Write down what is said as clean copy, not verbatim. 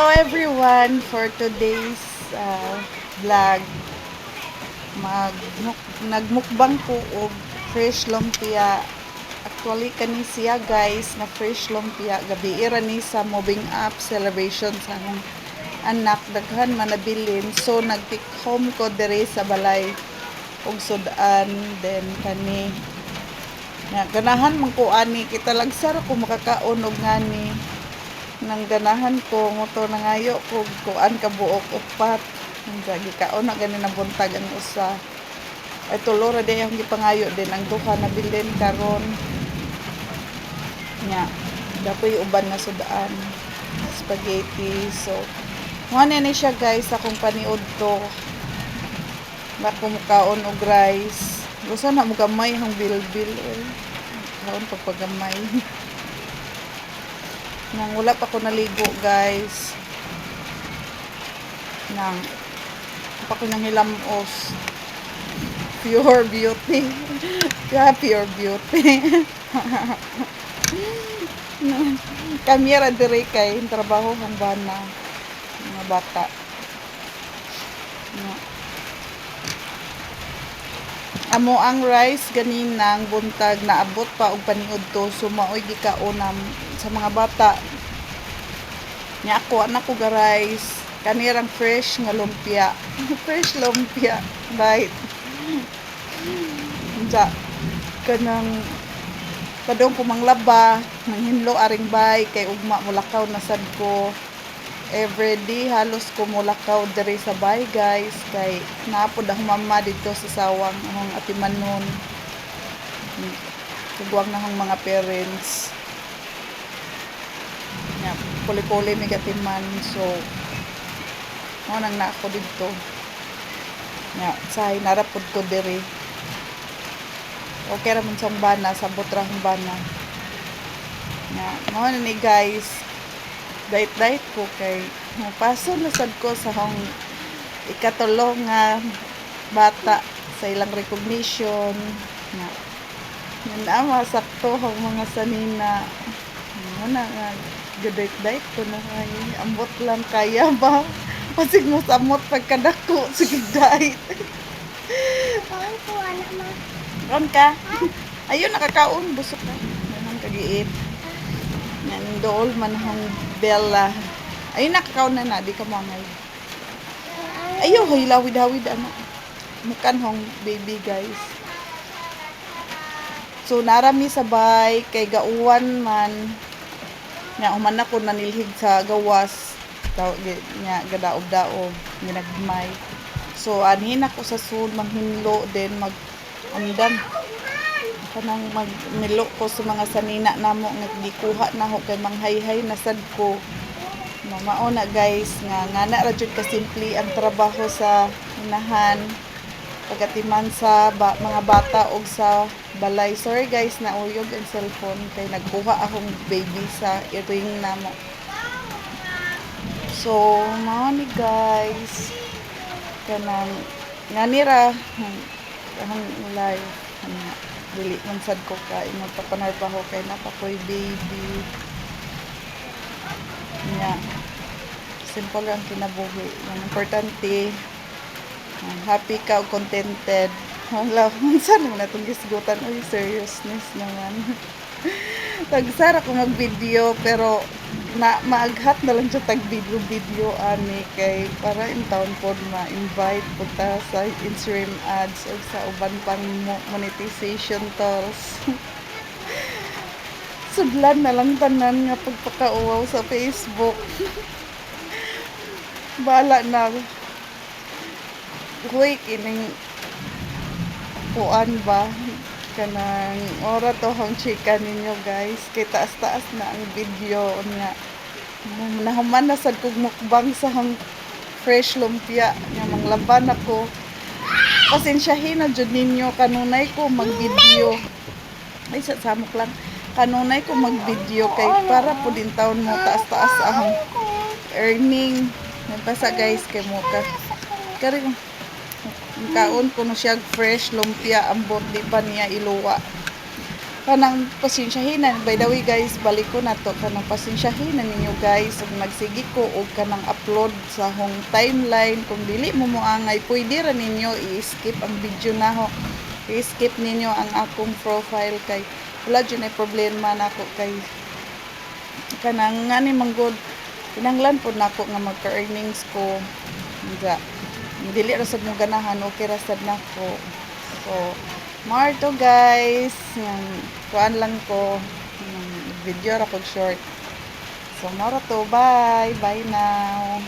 Hello everyone, for today's vlog, mag nagmukbang ko og fresh lumpia. Actually kani siya guys na fresh lumpia gabi ira ni sa moving up celebration sa akong anak, daghan man nabilin, so nag-take home ko dere sa balay og sudan. Then kani nga ganahan man ko ani, kita lagsar ko makakaon og ngani nang ganahan ko moto nangayo ko kuan ka buok upat nga gikaon na gani na buntag ang usa ay tulo ra day ang gipangayo din ang duha na bilin karon nya dapoy uban na sudaan spaghetti. So mo ni siya guys, akong paniud to na kumukaon og rice. Gusto na mo gamay hang bilbil kaon pagpagamay. Nang wala pa ko naligo guys, nang pa ko nang hilamos, pure beauty. Yeah, pure beauty. Kamera dire kay trabaho ng bana mga bata no. Amo ang rice ganinang buntag naabot pa og paniud to, so maoy gikaonam sa mga bata nya ako anak ko ga rice kanirang fresh nga lumpia. Fresh lumpia right ja kanang padong ko manglaba manghinlo aring bay kay ugma mulakaw na sad ko everyday. Halos ko mulakaw diri sa bay guys kay naapod ang mama dito sa sawang akong atimanon, tugwang na akong mga parents nya puli-puli mi gatiman, so mo nang na ako dito nya say narapod ko diri. Okay ra man sang bana, sabot ra ang bana nya mo na ni guys, diet ko kay mapaso na sad ko sa akong ikatulo nga bata sa ilang recognition nga na sakto ang mga sanina muna nga diet ko na kay ambot lang kaya ba pasig mo samot pagkadako sige diet. Kaon ko ana ma. Ron ka? Ayun nakakaon busog ka. Naman kagiit. Nan dool man hang Bella. Ayun nakakaon na di ka mangay. Ayo hilawid-hawid ano. Mukan hong baby guys. So narami sabay kay gauwan man. Nya human ako nanilhig sa gawas. Taw nya gadaob-daob ginagmay. So anhin ako sa sud manghinlo then mag amdan kanang magmilo ko sa mga sanina namo nga gikuha na ho kay manghayhay na sad ko. Mao na guys nga ngana ra jud ka simple ang trabaho sa inahan pagatiman sa mga bata og sa balay. Sorry guys, nauyog ang cellphone kay nagkuha akong baby sa earring namo. So mao ni guys kanang nganira ang live dili man sad ko kay magpapanarbaho kay napakoy baby nya simple lang kinabuhi. Ang importante happy ka o contented. Wala saan naman natong gisgutan oy seriousness naman. Tagsara ko mag-video pero na maaghat na lang siya tag video ani kay para in town pod ma-invite punta sa Instagram ads o sa uban pang monetization tools. Sudlan na lang tanan nga pagpakauwaw sa Facebook. Bala na huy kining kuan ba kanang ora to hong chika ninyo guys kay taas-taas na ang video nga nahuman na sad kog mukbang sa hang fresh lumpia nga manglaban ako. Pasensyahin na jud ninyo kanunay ko mag-video ay sa samok lang kanunay ko mag-video kay para po din taon mo taas-taas ang earning nagpasa guys kay mo ka kari kaon ko no siya fresh lumpia ambot di pa niya iluwa kanang pasensyahin na. By the way guys, balik ko na to, kanang pasensyahin na ninyo guys ug nagsigi ko og kanang upload sa hong timeline. Kung dili mo moangay, pwede ra ninyo i-skip ang video na ho. I-skip ninyo ang akong profile kay wala dyan ay problema na ako kay kanang nga ni manggod kinanglan po na ako nga magka-earnings ko nga dili ra sad mo ganahan, okay ra sad nako. So more to guys, yang kuan lang ko ng video ra kog short. So more to, bye now.